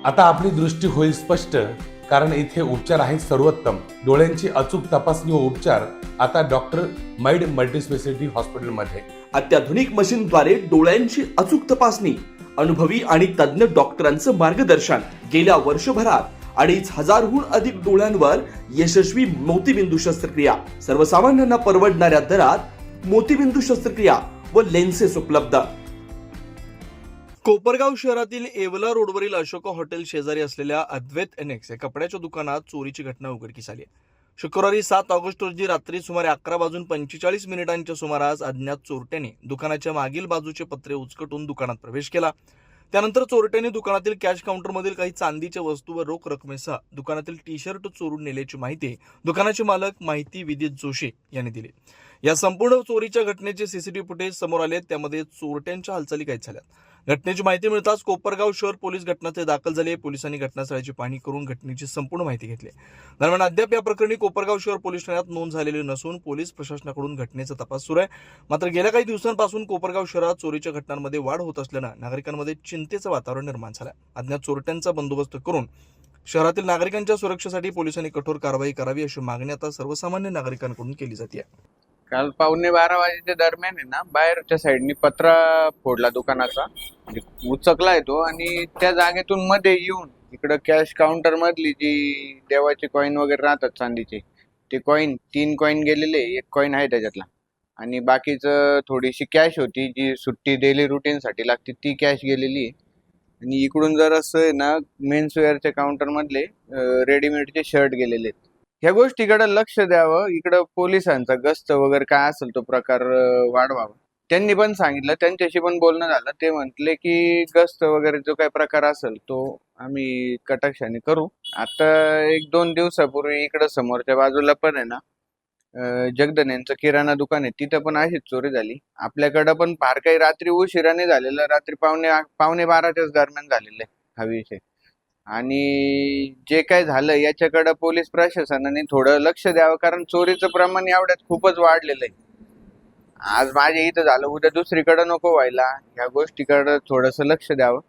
आता आपली दृष्टी होईल स्पष्ट, कारण इथे उपचार आहेत सर्वोत्तम. डोळ्यांची अचूक तपासणी व उपचार आता डॉक्टर मैड मल्टीस्पेशालिटी हॉस्पिटलमध्ये. अत्याधुनिक मशीनद्वारे डोळ्यांची अचूक तपासणी, अनुभवी आणि तज्ञ डॉक्टरांचं मार्गदर्शन. गेल्या वर्षभरात 2,500हून अधिक डोळ्यांवर यशस्वी मोतीबिंदू शस्त्रक्रिया. सर्वसामान्यांना परवडणाऱ्या दरात मोतीबिंदू शस्त्रक्रिया व लेन्सेस उपलब्ध. कोपरगाव शहरातील येवला रोडवरील अशोका हॉटेल शेजारी असलेल्या अद्वैत एनेक्स या कपड्याच्या दुकानात चोरीची घटना उघडकीस आली आहे. शुक्रवारी 7 ऑगस्ट रोजी रात्री सुमारे 11:45 सुमारास अज्ञात चोरट्याने दुकानाच्या मागील बाजूचे पत्रे उचकटून दुकानात प्रवेश केला. त्यानंतर चोरट्याने दुकानातील कॅश काउंटरमधील काही चांदीच्या वस्तू व रोख रकमेसह दुकानातील टी शर्ट चोरून नेल्याची माहिती दुकानाचे मालक माहिती विदित जोशी यांनी दिली. या संपूर्ण चोरीच्या घटनेचे सीसीटीव्ही फुटेज समोर आले. त्यामध्ये चोरट्यांच्या हालचाली कैद झाल्या. घटनेची माहिती मिळताच कोपरगाव शहर पोलीस घटनास्थळी दाखल झाले. पोलिसांनी घटनास्थळाची पाहणी करून घटनेची संपूर्ण माहिती घेतली. दरम्यान अद्याप या प्रकरणी कोपरगाव शहर पोलीस ठाण्यात नोंद झालेली नसून पोलीस प्रशासनाकडून घटनेचा तपास सुरू आहे. मात्र गेल्या काही दिवसांपासून कोपरगाव शहरात चोरीच्या घटनांमध्ये वाढ होत असल्यानं नागरिकांमध्ये चिंतेचं वातावरण निर्माण झालं. अज्ञात चोरट्यांचा बंदोबस्त करून शहरातील नागरिकांच्या सुरक्षेसाठी पोलिसांनी कठोर कारवाई करावी अशी मागणी आता सर्वसामान्य नागरिकांकडून केली जाते. काल 11:15 वाजेच्या दरम्यान आहे ना, बाहेरच्या साईडनी पत्रा फोडला दुकानाचा, म्हणजे उचकलाय तो, आणि त्या जागेतून मध्ये येऊन इकडं कॅश काउंटर मधली जी देवाचे कॉईन वगैरे राहतात चांदीचे, ते कॉईन 3 कॉईन गेलेले, 1 कॉईन आहे त्याच्यातला, आणि बाकीचं थोडीशी कॅश होती जी सुट्टी डेली रुटीन साठी लागते, ती कॅश गेलेली आहे. आणि इकडून जर असं आहे ना, मेन्सवेअरच्या काउंटर मधले रेडीमेडचे शर्ट गेलेले आहेत. ह्या गोष्टीकडे लक्ष द्यावं. इकडं पोलिसांचा गस्त वगैरे काय असेल तो प्रकार वाढवावा. त्यांनी पण सांगितलं, त्यांच्याशी पण बोलणं झालं. ते म्हटले की गस्त वगैरे जो काही प्रकार असेल तो आम्ही कटाक्षाने करू. आता 1-2 दिवसापूर्वी इकडं समोरच्या बाजूला पण आहे ना, जगदन यांचं किराणा दुकान आहे, तिथं पण अशीच चोरी झाली. आपल्याकडं पण फार काही रात्री उशिराने झालेलं, रात्री 11:45च्याच दरम्यान झालेलं आहे हा विषय. आणि जे काय झालं याच्याकडे पोलीस प्रशासनाने थोडं लक्ष द्यावं, कारण चोरीचं प्रमाण एवढ्यात खूपच वाढलेलं आहे. आज माझ्या इथं झालं, उद्या दुसरीकडे नको व्हायला. ह्या गोष्टीकडे थोडंसं लक्ष द्यावं.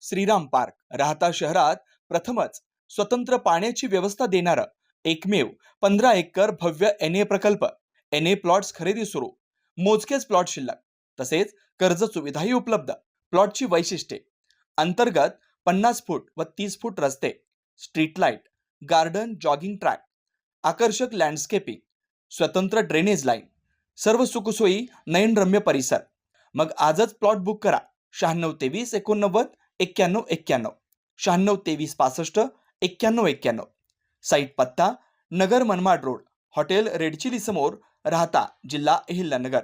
श्रीराम पार्क राहता शहरात प्रथमच स्वतंत्र पाण्याची व्यवस्था देणारं एकमेव 15 एकर भव्य NA प्रकल्प. NA प्लॉट्स खरेदी सुरू. मोजकेच प्लॉट शिल्लक. तसेच कर्ज सुविधाही उपलब्ध. प्लॉटची वैशिष्ट्ये: अंतर्गत 50 फूट व 30 फूट रस्ते, street light, garden, jogging track, आकर्षक लँडस्केपिंग, स्वतंत्र ड्रेनेज लाईन, सर्व सुखसोयी, नयनरम्य परिसर. मग आजच प्लॉट बुक करा. 9623 89 91 91, 9623 65 91 91. साईट पत्ता: Nagar Manmad road, hotel red chilli समोर, राहता, जिल्हा अहिल्यानगर.